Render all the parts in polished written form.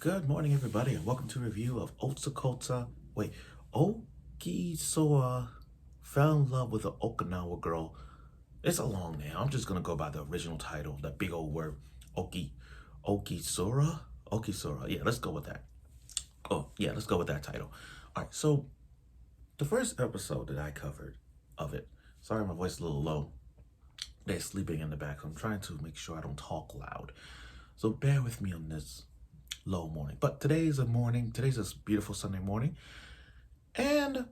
Good morning, everybody, and welcome to a review of Okitsura fell in love with an Okinawa girl. It's a long name. I'm just gonna go by the original title, that big old word, Okitsura. Okitsura. Yeah, let's go with that. Oh, yeah, let's go with that title. All right. So the first episode that I covered of it. Sorry, my voice is a little low. They're sleeping in the back, so I'm trying to make sure I don't talk loud. So bear with me on this low morning. But today's a beautiful Sunday morning. And,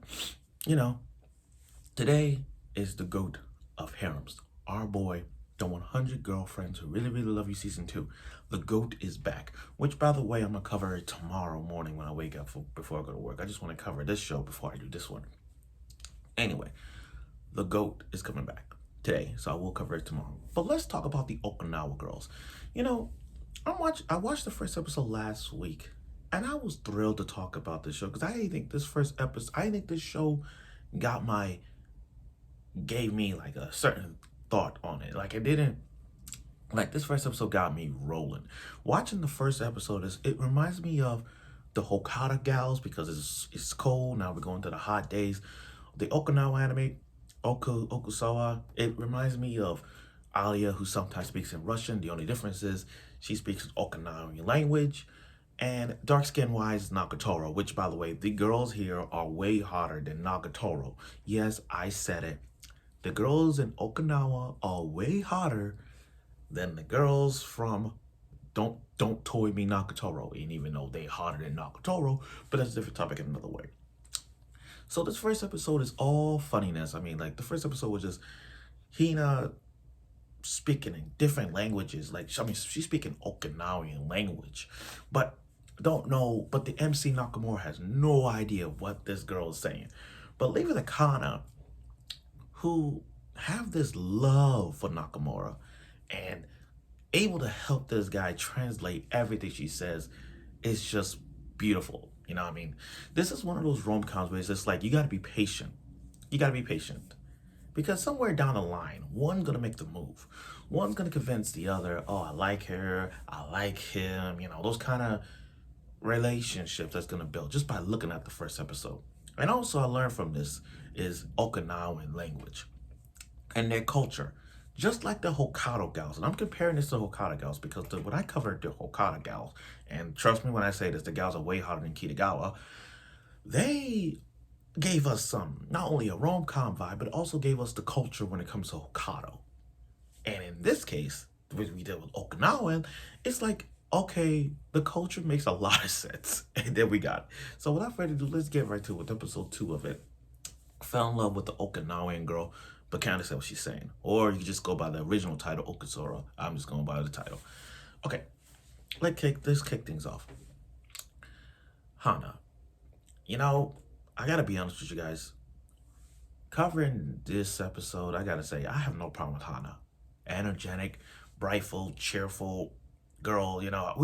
you know, today is the GOAT of harems. Our boy, the 100 Girlfriends Who Really, Really Love You Season 2. The GOAT is back. Which, by the way, I'm going to cover it tomorrow morning when I wake up before I go to work. I just want to cover this show before I do this one. Anyway, the GOAT is coming back today, so I will cover it tomorrow. But let's talk about the Okinawa girls. You know, I watched the first episode last week, and I was thrilled to talk about this show because I think this show gave me like a certain thought on it. Like it didn't, like this first episode got me rolling. Watching the first episode it reminds me of the Hokkaido gals because it's cold now. We're going to the hot days. The Okinawa anime, Okusawa. It reminds me of Alia, who sometimes speaks in Russian. The only difference is she speaks Okinawan language. And dark skin wise, Nagatoro, which by the way, the girls here are way hotter than Nagatoro. Yes, I said it. The girls in Okinawa are way hotter than the girls from Don't Toy Me Nagatoro. And even though they hotter than Nagatoro, but that's a different topic in another way. So this first episode is all funniness. I mean, like the first episode was just Hina speaking in different languages. Like, I mean, she's speaking Okinawan language, but the MC Nakamura has no idea what this girl is saying. But leave it to Kana, who have this love for Nakamura and able to help this guy translate everything she says. It's just beautiful. You know what I mean? This is one of those rom-coms where it's just like, you got to be patient. You got to be patient. Because somewhere down the line, one's going to make the move. One's going to convince the other, oh, I like her, I like him, you know, those kind of relationships that's going to build just by looking at the first episode. And also I learned from this is Okinawan language and their culture. Just like the Hokkaido gals, and I'm comparing this to Hokkaido gals because when I covered the Hokkaido gals, and trust me when I say this, the gals are way hotter than Kitagawa, they gave us not only a rom-com vibe, but also gave us the culture when it comes to Hokkaido. And in this case, when we did with Okinawan, it's like, okay, the culture makes a lot of sense. And then we got it. So without further ado, let's get right to it with episode 2 of it. Fell in love with the Okinawan girl, but can't understand what she's saying. Or you can just go by the original title, Okitsura. I'm just going by the title. Okay, let's kick things off. Hana. You know, I gotta be honest with you guys. Covering this episode, I gotta say, I have no problem with Hana. Energetic, brightful, cheerful girl, you know.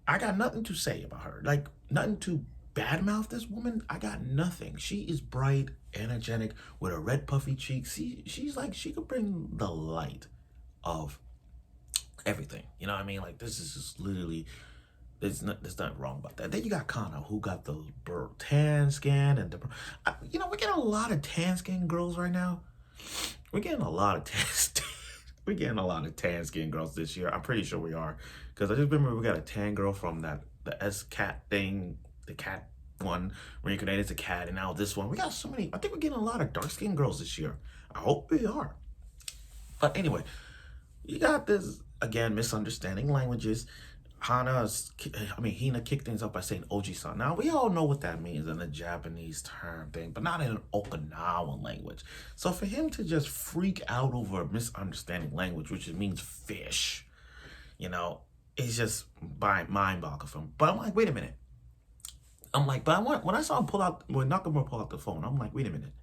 I got nothing to say about her. Like, nothing to badmouth this woman. I got nothing. She is bright, energetic, with a red puffy cheeks. She's like, she could bring the light of everything. You know what I mean? Like, this is just literally, there's nothing wrong about that. Then you got Kana, who got the tan skin and you know, we're getting a lot of tan skin girls right now. We're getting a lot of tan skin girls this year. I'm pretty sure we are, because I just remember we got a tan girl from the S cat thing, the cat one reincarnated as a cat, and now this one. We got so many. I think we're getting a lot of dark skinned girls this year. I hope we are. But anyway, you got this again misunderstanding languages. Hina kicked things up by saying Oji-san. Now, we all know what that means in a Japanese term thing, but not in an Okinawan language. So for him to just freak out over a misunderstanding language, which means fish, you know, it's just mind-boggling for him. But I'm like, wait a minute. When I saw him when Nakamura pull out the phone, I'm like, wait a minute.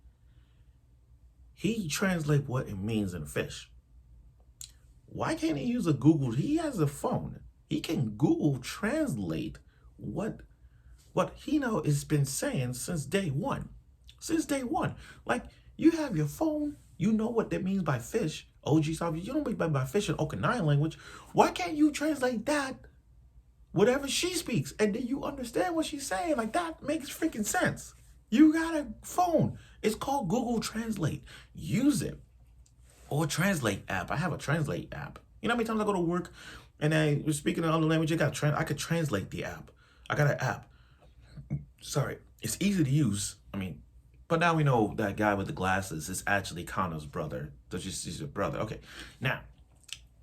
He translate what it means in fish. Why can't he use a Google? He has a phone. He can Google translate what Hina has been saying since day one. Since day one. Like, you have your phone, you know what that means by fish. OG South, you don't be by fishing Okinawan language. Why can't you translate that, whatever she speaks, and then you understand what she's saying? Like, that makes freaking sense. You got a phone. It's called Google Translate. Use it. Or Translate app. I have a Translate app. You know how many times I go to work and I was speaking another language? I could translate the app. I got an app. Sorry. It's easy to use. I mean, but now we know that guy with the glasses is actually Kana's brother. He's a brother. Okay. Now,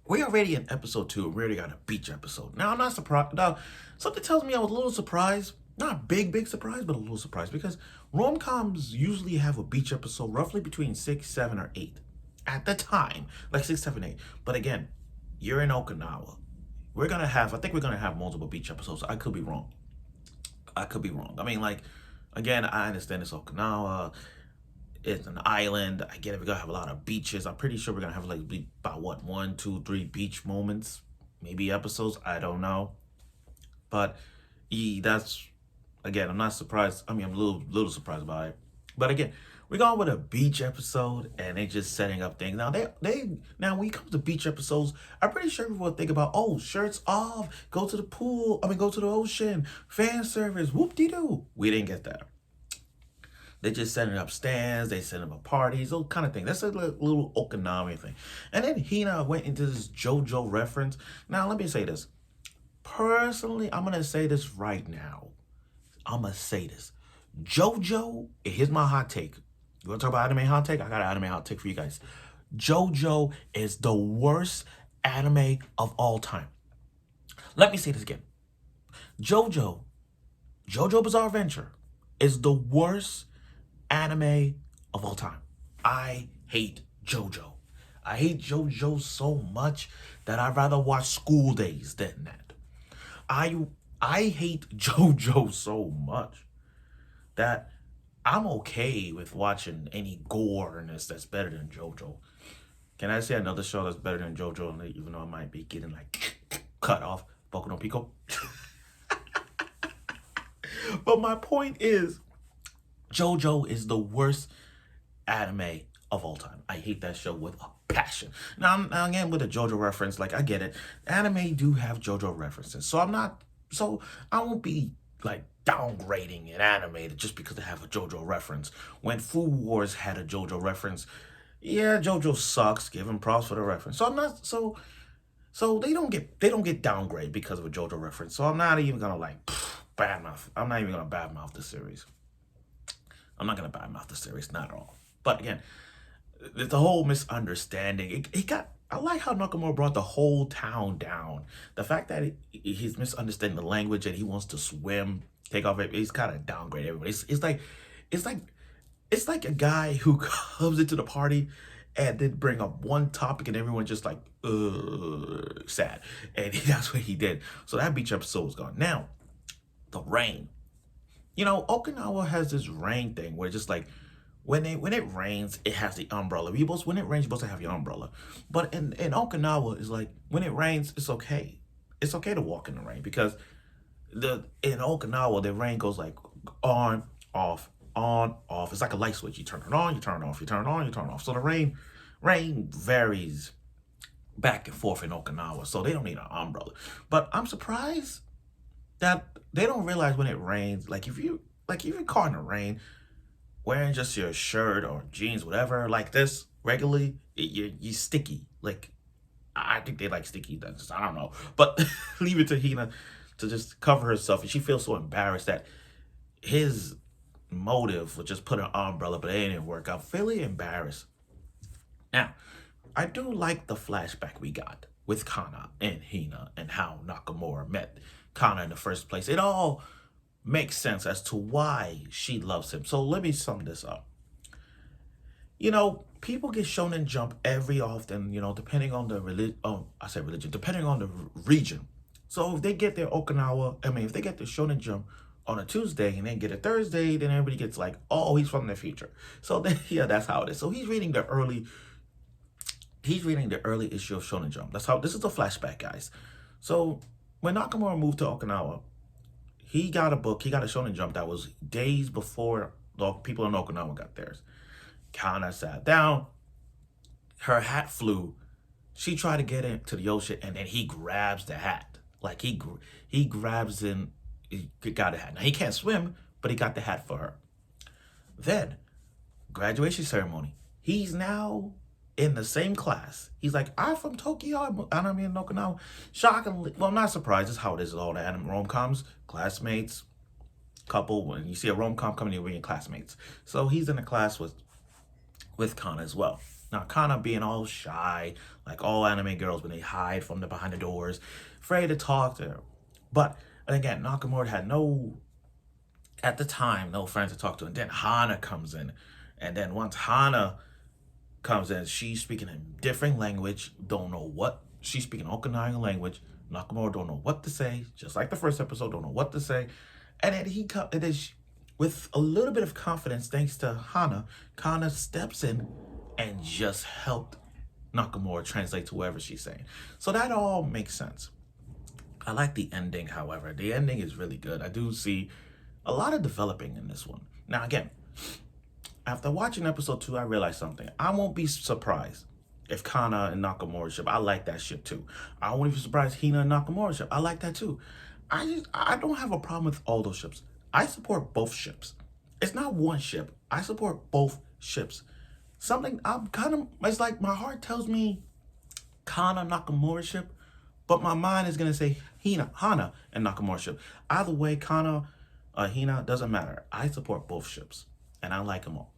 we're already in episode 2. We already got a beach episode. Now, I'm not surprised. Now, something tells me I was a little surprised. Not big surprise, but a little surprised. Because rom-coms usually have a beach episode roughly between 6, 7, or 8. At the time. Like 6, 7, 8. But again, you're in Okinawa. I think we're going to have multiple beach episodes. I could be wrong. I mean, like, again, I understand it's Okinawa. It's an island. I get it. We're going to have a lot of beaches. I'm pretty sure we're going to have like about 1, 2, 3 beach moments. Maybe episodes. I don't know. But that's, again, I'm not surprised. I mean, I'm a little surprised by it. But again, we're going with a beach episode, and they're just setting up things. Now, now when it comes to beach episodes, I'm pretty sure people think about, oh, shirts off, go to the pool, go to the ocean, fan service, whoop-de-doo. We didn't get that. They're just setting up stands, they setting up parties, those kind of things. That's a little Okinawa thing. And then Hina went into this JoJo reference. Now, let me say this. Personally, I'm going to say this right now. I'm going to say this. JoJo, here's my hot take. You want to talk about anime hot take? I got an anime hot take for you guys. JoJo is the worst anime of all time. Let me say this again. JoJo Bizarre Adventure is the worst anime of all time. I hate JoJo. I hate JoJo so much that I'd rather watch School Days than that. I hate JoJo so much that I'm okay with watching any goreness that's better than JoJo. Can I say another show that's better than JoJo, even though I might be getting like cut off? Boku no Pico. But my point is, JoJo is the worst anime of all time. I hate that show with a passion. Now again, with a JoJo reference, like, I get it. Anime do have JoJo references. So I won't be like downgrading an anime just because they have a JoJo reference. When Food Wars had a JoJo reference, yeah, JoJo sucks. Give him props for the reference. So they don't get downgraded because of a JoJo reference. So I'm not even gonna like badmouth. I'm not even gonna badmouth the series. I'm not gonna badmouth the series, not at all. But again, the whole misunderstanding. I like how Nakamura brought the whole town down. The fact that he's misunderstanding the language and he wants to swim, take off it. He's kind of downgrade everybody. It's like a guy who comes into the party and then bring up one topic and everyone just like sad. And that's what he did. So that beach episode was gone. Now, the rain. You know, Okinawa has this rain thing where it's just like, when it rains, it has the umbrella. When it rains, you're supposed to have your umbrella. But in Okinawa, it's like, when it rains, it's okay. It's okay to walk in the rain because in Okinawa, the rain goes like on, off, on, off. It's like a light switch. You turn it on, you turn it off, you turn it on, you turn it off. So the rain varies back and forth in Okinawa. So they don't need an umbrella. But I'm surprised that they don't realize when it rains, like if you're caught in the rain, wearing just your shirt or jeans, whatever, like this regularly, you're sticky. Like, I think they like sticky. I don't know. But leave it to Hina to just cover herself. And she feels so embarrassed that his motive was just put an umbrella, but it didn't work out. Fairly embarrassed. Now, I do like the flashback we got with Kana and Hina and how Nakamura met Kana in the first place. It all makes sense as to why she loves him. So let me sum this up. You know, people get Shonen Jump every often, you know, depending on the religion, depending on the region. So if they get their if they get their Shonen Jump on a Tuesday and then get a Thursday, then everybody gets like, oh, he's from the future. So then, yeah, that's how it is. So he's reading the early issue of Shonen Jump. This is a flashback, guys. So when Nakamura moved to Okinawa, he got a Shonen Jump that was days before the people in Okinawa got theirs. Kana sat down, her hat flew. She tried to get into the ocean, and then he grabs the hat. Like he grabs in, he got a hat. Now he can't swim, but he got the hat for her. Then graduation ceremony. He's now in the same class. He's like, I'm from Tokyo, anime in Okinawa. Shockingly, well, not surprised. This is how it is with all the anime rom-coms. Classmates, couple. When you see a rom-com coming, you're being classmates. So he's in a class with Kana as well. Now, Kana being all shy, like all anime girls when they hide from behind the doors, afraid to talk to her. But, and again, Nakamura had at the time, no friends to talk to. And then Hina comes in. And then once Hina comes in, she's speaking a different language, don't know what, she's speaking Okinawan language. Nakamura don't know what to say, just like the first episode, don't know what to say. And then with a little bit of confidence, thanks to Hina, Kana steps in and just helped Nakamura translate to whatever she's saying. So that all makes sense. I like the ending, however. The ending is really good. I do see a lot of developing in this one. Now, again, after watching episode 2, I realized something. I won't be surprised if Kana and Nakamura ship. I like that ship too. I won't be surprised Hina and Nakamura ship. I like that too. I don't have a problem with all those ships. I support both ships. It's not one ship. I support both ships. Something it's like my heart tells me Kana Nakamura ship, but my mind is gonna say Hina and Nakamura ship. Either way, Kana, Hina, doesn't matter. I support both ships, and I like them all.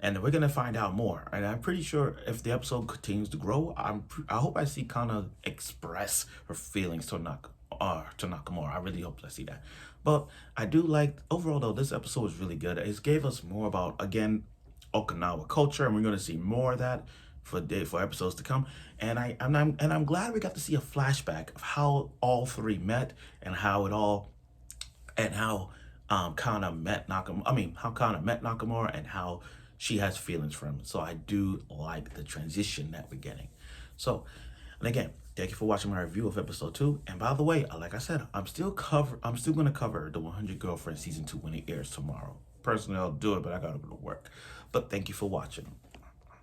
And we're gonna find out more. And I'm pretty sure if the episode continues to grow, I hope I see Kana express her feelings to Nakamura. I really hope I see that. But I do like overall though. This episode was really good. It gave us more about, again, Okinawa culture, and we're gonna see more of that for episodes to come. And I'm glad we got to see a flashback of how all three met and how Kana met Nakamura. How Kana met Nakamura and how she has feelings for him. So I do like the transition that we're getting. So, and again, thank you for watching my review of episode 2. And by the way, like I said, I'm still going to cover the 100 Girlfriends season 2 when it airs tomorrow. Personally, I'll do it, but I got to go to work. But thank you for watching.